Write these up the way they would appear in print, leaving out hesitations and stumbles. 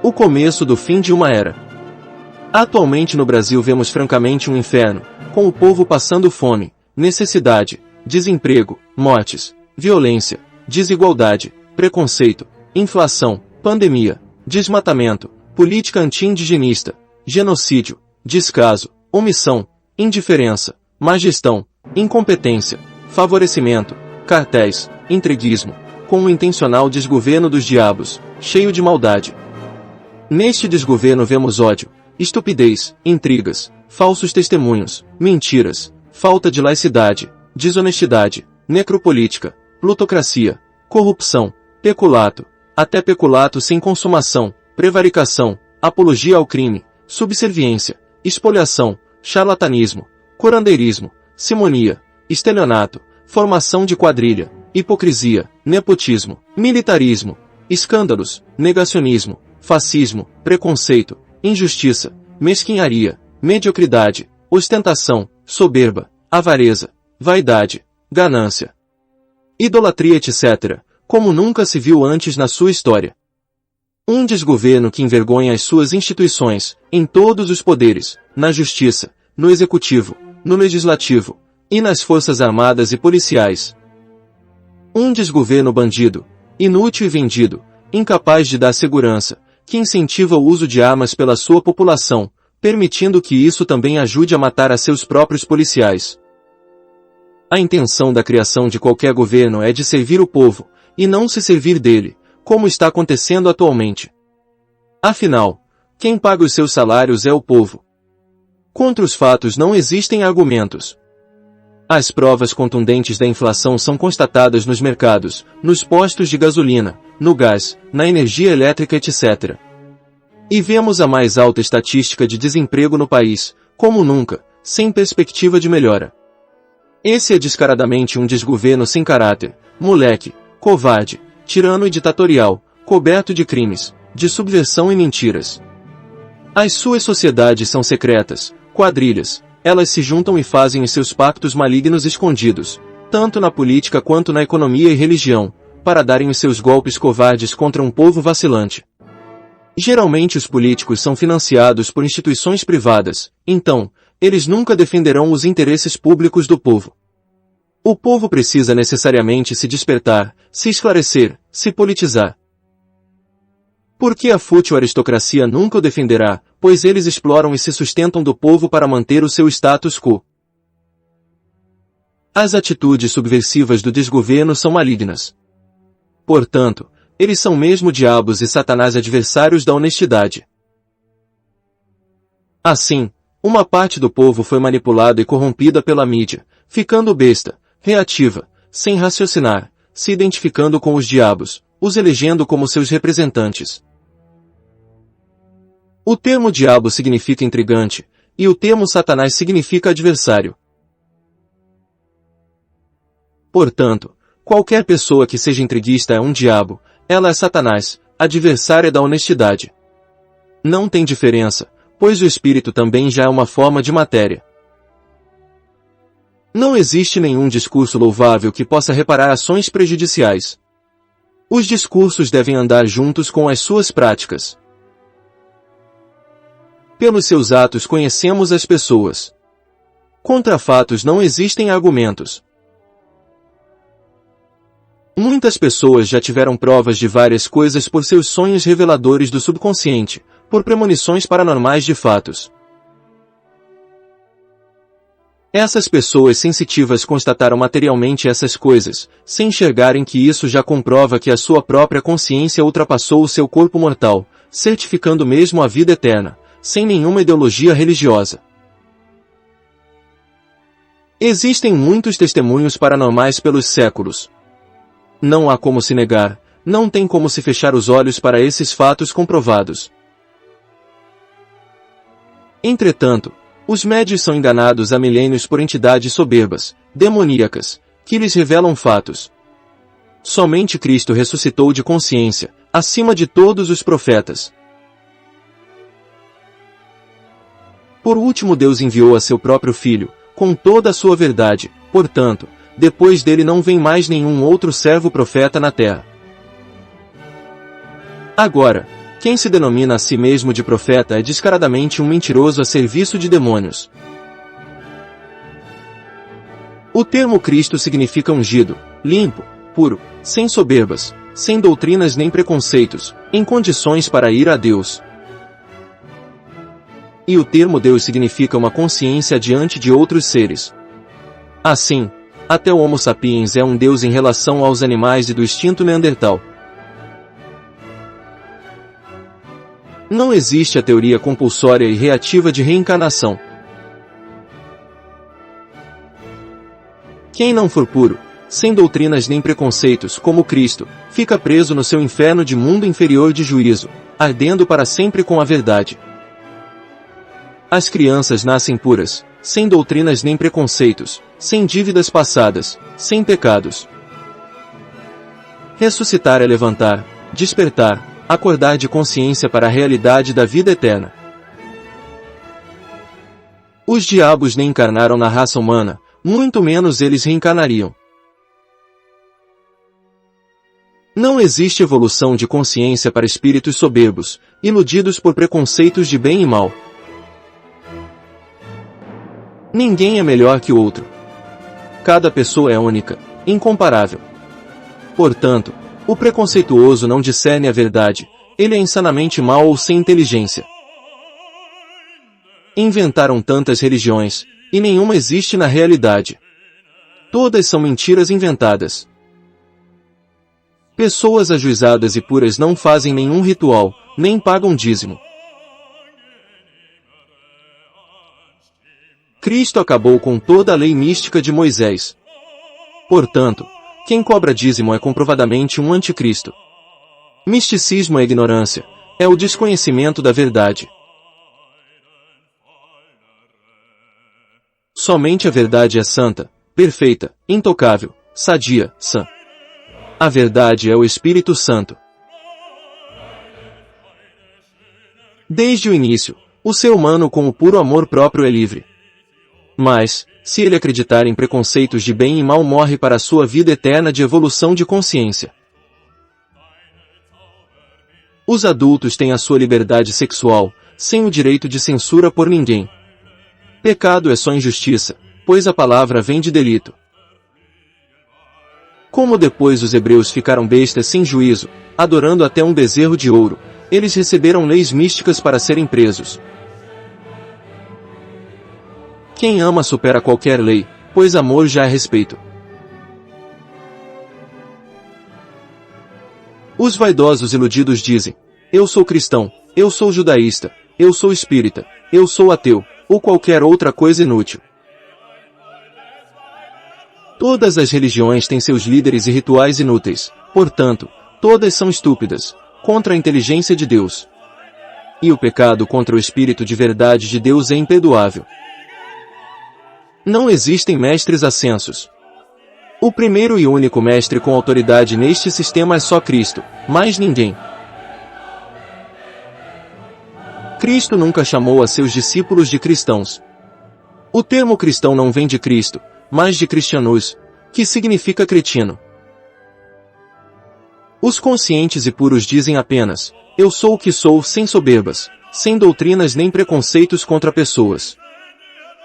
O começo do fim de uma era. Atualmente no Brasil vemos francamente um inferno, com o povo passando fome, necessidade, desemprego, mortes, violência, desigualdade, preconceito, inflação, pandemia, desmatamento, política anti-indigenista, genocídio, descaso, omissão, indiferença, má gestão, incompetência, favorecimento, cartéis, intriguismo, com o intencional desgoverno dos diabos, cheio de maldade. Neste desgoverno vemos ódio, estupidez, intrigas, falsos testemunhos, mentiras, falta de laicidade, desonestidade, necropolítica, plutocracia, corrupção, peculato, até peculato sem consumação, prevaricação, apologia ao crime, subserviência, espoliação, charlatanismo, curandeirismo, simonia, estelionato, formação de quadrilha, hipocrisia, nepotismo, militarismo, escândalos, negacionismo, fascismo, preconceito, injustiça, mesquinharia, mediocridade, ostentação, soberba, avareza, vaidade, ganância, idolatria, etc., como nunca se viu antes na sua história. Um desgoverno que envergonha as suas instituições, em todos os poderes, na justiça, no executivo, no legislativo, e nas forças armadas e policiais. Um desgoverno bandido, inútil e vendido, incapaz de dar segurança, que incentiva o uso de armas pela sua população, permitindo que isso também ajude a matar a seus próprios policiais. A intenção da criação de qualquer governo é de servir o povo, e não se servir dele, como está acontecendo atualmente. Afinal, quem paga os seus salários é o povo. Contra os fatos não existem argumentos. As provas contundentes da inflação são constatadas nos mercados, nos postos de gasolina, no gás, na energia elétrica, etc. E vemos a mais alta estatística de desemprego no país, como nunca, sem perspectiva de melhora. Esse é descaradamente um desgoverno sem caráter, moleque, covarde, tirano e ditatorial, coberto de crimes, de subversão e mentiras. As suas sociedades são secretas, quadrilhas, elas se juntam e fazem os seus pactos malignos escondidos, tanto na política quanto na economia e religião, para darem os seus golpes covardes contra um povo vacilante. Geralmente os políticos são financiados por instituições privadas, então, eles nunca defenderão os interesses públicos do povo. O povo precisa necessariamente se despertar, se esclarecer, se politizar. Porque a fútil aristocracia nunca o defenderá, pois eles exploram e se sustentam do povo para manter o seu status quo. As atitudes subversivas do desgoverno são malignas. Portanto, eles são mesmo diabos e Satanás adversários da honestidade. Assim, uma parte do povo foi manipulada e corrompida pela mídia, ficando besta, reativa, sem raciocinar, se identificando com os diabos, os elegendo como seus representantes. O termo diabo significa intrigante, e o termo Satanás significa adversário. Portanto, qualquer pessoa que seja intriguista é um diabo, ela é Satanás, adversária da honestidade. Não tem diferença, pois o espírito também já é uma forma de matéria. Não existe nenhum discurso louvável que possa reparar ações prejudiciais. Os discursos devem andar juntos com as suas práticas. Pelos seus atos conhecemos as pessoas. Contra fatos não existem argumentos. Muitas pessoas já tiveram provas de várias coisas por seus sonhos reveladores do subconsciente, por premonições paranormais de fatos. Essas pessoas sensitivas constataram materialmente essas coisas, sem enxergarem que isso já comprova que a sua própria consciência ultrapassou o seu corpo mortal, certificando mesmo a vida eterna, sem nenhuma ideologia religiosa. Existem muitos testemunhos paranormais pelos séculos. Não há como se negar, não tem como se fechar os olhos para esses fatos comprovados. Entretanto, os médios são enganados há milênios por entidades soberbas, demoníacas, que lhes revelam fatos. Somente Cristo ressuscitou de consciência, acima de todos os profetas. Por último, Deus enviou a seu próprio Filho, com toda a sua verdade, portanto, depois dele não vem mais nenhum outro servo profeta na terra. Agora, Quem se denomina a si mesmo de profeta é descaradamente um mentiroso a serviço de demônios. O termo Cristo significa ungido, limpo, puro, sem soberbas, sem doutrinas nem preconceitos, em condições para ir a Deus. E o termo Deus significa uma consciência diante de outros seres. Assim, até o Homo sapiens é um Deus em relação aos animais e do extinto Neandertal. Não existe a teoria compulsória e reativa de reencarnação. Quem não for puro, sem doutrinas nem preconceitos como Cristo, fica preso no seu inferno de mundo inferior de juízo, ardendo para sempre com a verdade. As crianças nascem puras, sem doutrinas nem preconceitos, sem dívidas passadas, sem pecados. Ressuscitar é levantar, despertar, acordar de consciência para a realidade da vida eterna. Os diabos nem encarnaram na raça humana, muito menos eles reencarnariam. Não existe evolução de consciência para espíritos soberbos, iludidos por preconceitos de bem e mal. Ninguém é melhor que o outro. Cada pessoa é única, incomparável. Portanto, o preconceituoso não discerne a verdade, ele é insanamente mau ou sem inteligência. Inventaram tantas religiões, e nenhuma existe na realidade. Todas são mentiras inventadas. Pessoas ajuizadas e puras não fazem nenhum ritual, nem pagam dízimo. Cristo acabou com toda a lei mística de Moisés. Portanto, quem cobra dízimo é comprovadamente um anticristo. Misticismo é ignorância, é o desconhecimento da verdade. Somente a verdade é santa, perfeita, intocável, sadia, sã. A verdade é o Espírito Santo. Desde o início, o ser humano com o puro amor próprio é livre. Mas, se ele acreditar em preconceitos de bem e mal, morre para a sua vida eterna de evolução de consciência. Os adultos têm a sua liberdade sexual, sem o direito de censura por ninguém. Pecado é só injustiça, pois a palavra vem de delito. Como depois os hebreus ficaram bestas sem juízo, adorando até um bezerro de ouro, eles receberam leis místicas para serem presos. Quem ama supera qualquer lei, pois amor já é respeito. Os vaidosos iludidos dizem: eu sou cristão, eu sou judaísta, eu sou espírita, eu sou ateu, ou qualquer outra coisa inútil. Todas as religiões têm seus líderes e rituais inúteis, portanto, todas são estúpidas, contra a inteligência de Deus. E o pecado contra o Espírito de verdade de Deus é imperdoável. Não existem mestres ascensos. O primeiro e único mestre com autoridade neste sistema é só Cristo, mais ninguém. Cristo nunca chamou a seus discípulos de cristãos. O termo cristão não vem de Cristo, mas de cristianus, que significa cretino. Os conscientes e puros dizem apenas: eu sou o que sou, sem soberbas, sem doutrinas nem preconceitos contra pessoas.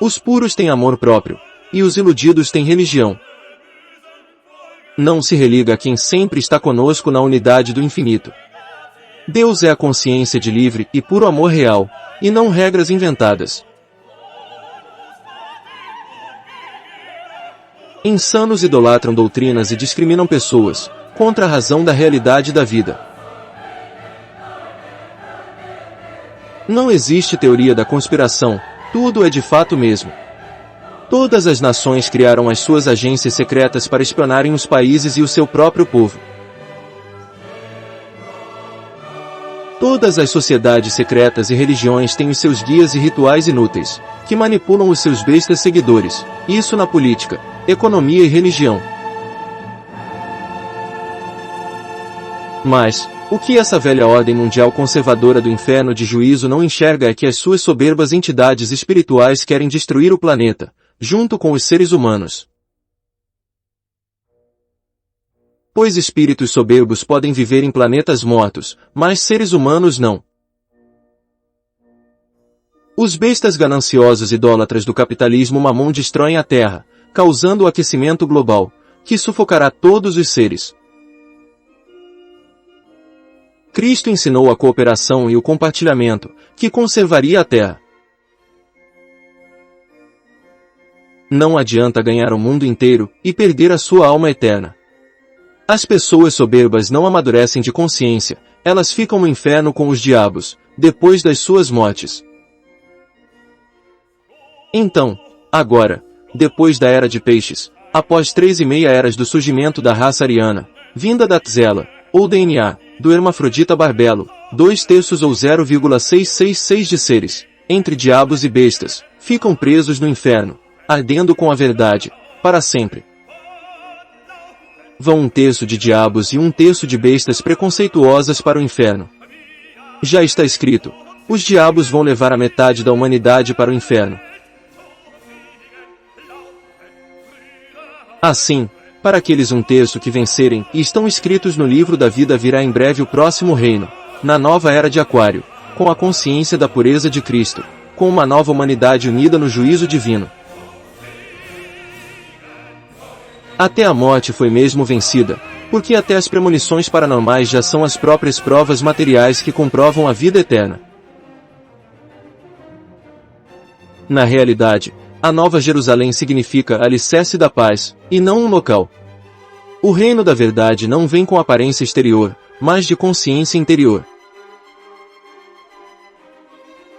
Os puros têm amor próprio, e os iludidos têm religião. Não se religa a quem sempre está conosco na unidade do infinito. Deus é a consciência de livre e puro amor real, e não regras inventadas. Insanos idolatram doutrinas e discriminam pessoas, contra a razão da realidade da vida. Não existe teoria da conspiração, tudo é de fato mesmo. Todas as nações criaram as suas agências secretas para espionarem os países e o seu próprio povo. Todas as sociedades secretas e religiões têm os seus guias e rituais inúteis, que manipulam os seus bestas seguidores, isso na política, economia e religião. Mas, o que essa velha ordem mundial conservadora do inferno de juízo não enxerga é que as suas soberbas entidades espirituais querem destruir o planeta, junto com os seres humanos. Pois espíritos soberbos podem viver em planetas mortos, mas seres humanos não. Os bestas gananciosos idólatras do capitalismo mamon destroem a Terra, causando o aquecimento global, que sufocará todos os seres. Cristo ensinou a cooperação e o compartilhamento, que conservaria a Terra. Não adianta ganhar o mundo inteiro e perder a sua alma eterna. As pessoas soberbas não amadurecem de consciência, elas ficam no inferno com os diabos, depois das suas mortes. Então, agora, depois da Era de Peixes, após 3,5 eras do surgimento da raça ariana, vinda da Tzela, ou DNA, do hermafrodita Barbelo, 2/3 ou 0,666 de seres, entre diabos e bestas, ficam presos no inferno, ardendo com a verdade, para sempre. Vão 1/3 de diabos e 1/3 de bestas preconceituosas para o inferno. Já está escrito, os diabos vão levar a metade da humanidade para o inferno. Assim, para aqueles 1/3 que vencerem e estão escritos no livro da vida virá em breve o próximo reino, na nova era de Aquário, com a consciência da pureza de Cristo, com uma nova humanidade unida no juízo divino. Até a morte foi mesmo vencida, porque até as premonições paranormais já são as próprias provas materiais que comprovam a vida eterna. Na realidade, a Nova Jerusalém significa alicerce da paz, e não um local. O reino da verdade não vem com aparência exterior, mas de consciência interior.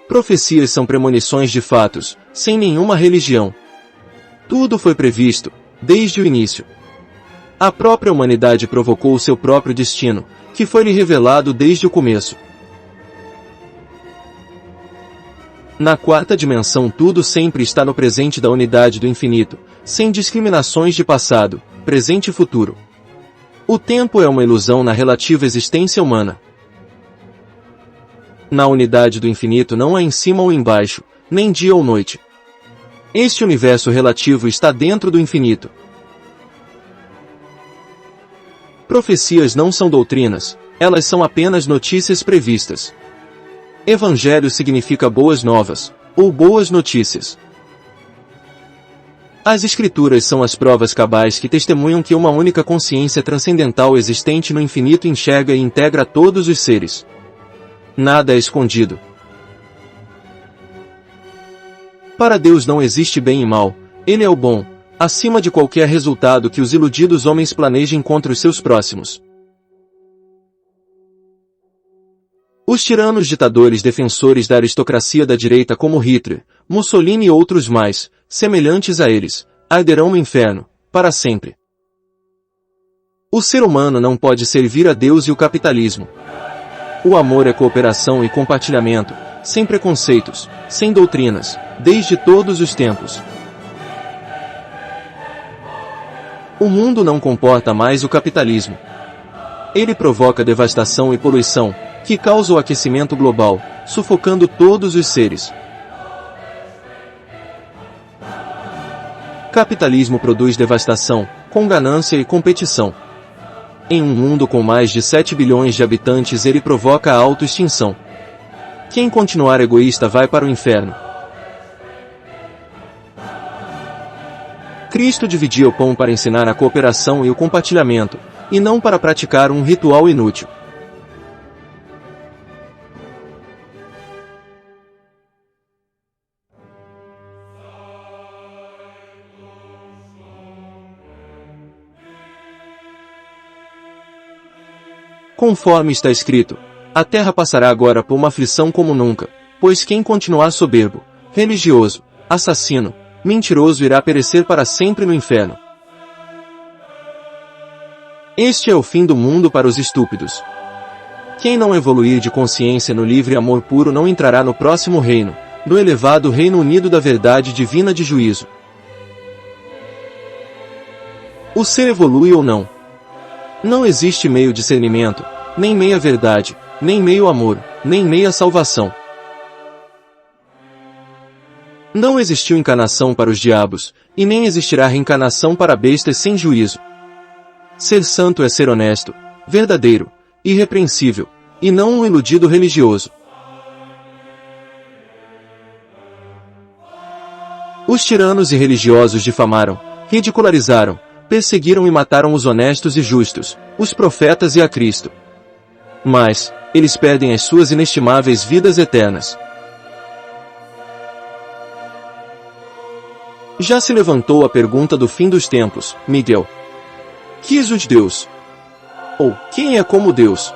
Profecias são premonições de fatos, sem nenhuma religião. Tudo foi previsto, desde o início. A própria humanidade provocou o seu próprio destino, que foi-lhe revelado desde o começo. Na quarta dimensão tudo sempre está no presente da unidade do infinito, sem discriminações de passado, presente e futuro. O tempo é uma ilusão na relativa existência humana. Na unidade do infinito não há em cima ou embaixo, nem dia ou noite. Este universo relativo está dentro do infinito. Profecias não são doutrinas, elas são apenas notícias previstas. Evangelho significa boas novas, ou boas notícias. As Escrituras são as provas cabais que testemunham que uma única consciência transcendental existente no infinito enxerga e integra todos os seres. Nada é escondido. Para Deus não existe bem e mal, Ele é o bom, acima de qualquer resultado que os iludidos homens planejem contra os seus próximos. Os tiranos ditadores defensores da aristocracia da direita como Hitler, Mussolini e outros mais, semelhantes a eles, arderão no inferno, para sempre. O ser humano não pode servir a Deus e o capitalismo. O amor é cooperação e compartilhamento, sem preconceitos, sem doutrinas, desde todos os tempos. O mundo não comporta mais o capitalismo. Ele provoca devastação e poluição, que causa o aquecimento global, sufocando todos os seres. Capitalismo produz devastação, com ganância e competição. Em um mundo com mais de 7 bilhões de habitantes ele provoca a autoextinção. Quem continuar egoísta vai para o inferno. Cristo dividia o pão para ensinar a cooperação e o compartilhamento, e não para praticar um ritual inútil. Conforme está escrito, a terra passará agora por uma aflição como nunca, pois quem continuar soberbo, religioso, assassino, mentiroso irá perecer para sempre no inferno. Este é o fim do mundo para os estúpidos. Quem não evoluir de consciência no livre amor puro não entrará no próximo reino, no elevado Reino Unido da verdade divina de juízo. O ser evolui ou não. Não existe meio discernimento, nem meia verdade, nem meio amor, nem meia salvação. Não existiu encarnação para os diabos, e nem existirá reencarnação para bestas sem juízo. Ser santo é ser honesto, verdadeiro, irrepreensível, e não um iludido religioso. Os tiranos e religiosos difamaram, ridicularizaram, perseguiram e mataram os honestos e justos, os profetas e a Cristo. Mas, eles perdem as suas inestimáveis vidas eternas. Já se levantou a pergunta do fim dos tempos, Miguel. Quis os Deus? Ou, quem é como Deus?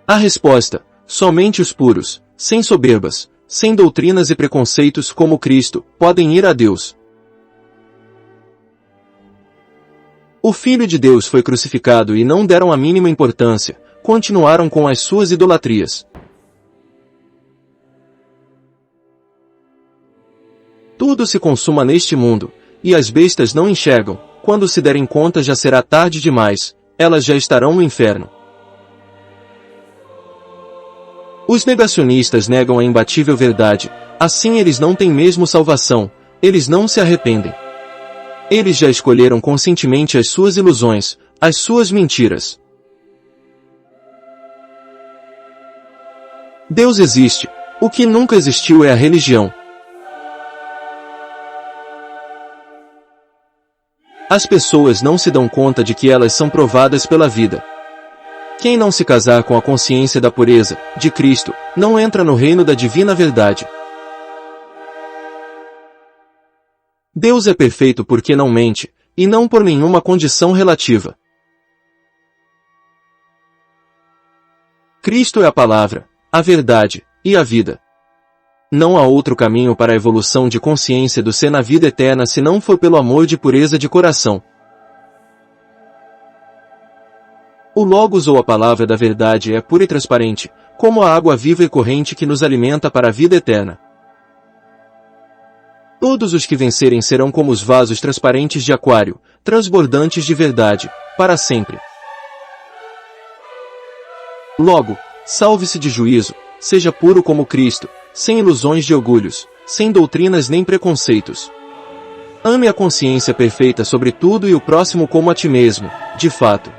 A resposta, somente os puros, sem soberbas, sem doutrinas e preconceitos como Cristo, podem ir a Deus. O Filho de Deus foi crucificado e não deram a mínima importância, continuaram com as suas idolatrias. Tudo se consuma neste mundo, e as bestas não enxergam, quando se derem conta já será tarde demais, elas já estarão no inferno. Os negacionistas negam a imbatível verdade, assim eles não têm mesmo salvação, eles não se arrependem. Eles já escolheram conscientemente as suas ilusões, as suas mentiras. Deus existe, o que nunca existiu é a religião. As pessoas não se dão conta de que elas são provadas pela vida. Quem não se casar com a consciência da pureza, de Cristo, não entra no reino da divina verdade. Deus é perfeito porque não mente, e não por nenhuma condição relativa. Cristo é a palavra, a verdade, e a vida. Não há outro caminho para a evolução de consciência do ser na vida eterna se não for pelo amor de pureza de coração. O Logos ou a palavra da verdade é pura e transparente, como a água viva e corrente que nos alimenta para a vida eterna. Todos os que vencerem serão como os vasos transparentes de aquário, transbordantes de verdade, para sempre. Logo, salve-se de juízo, seja puro como Cristo, sem ilusões de orgulhos, sem doutrinas nem preconceitos. Ame a consciência perfeita sobre tudo e o próximo como a ti mesmo, de fato.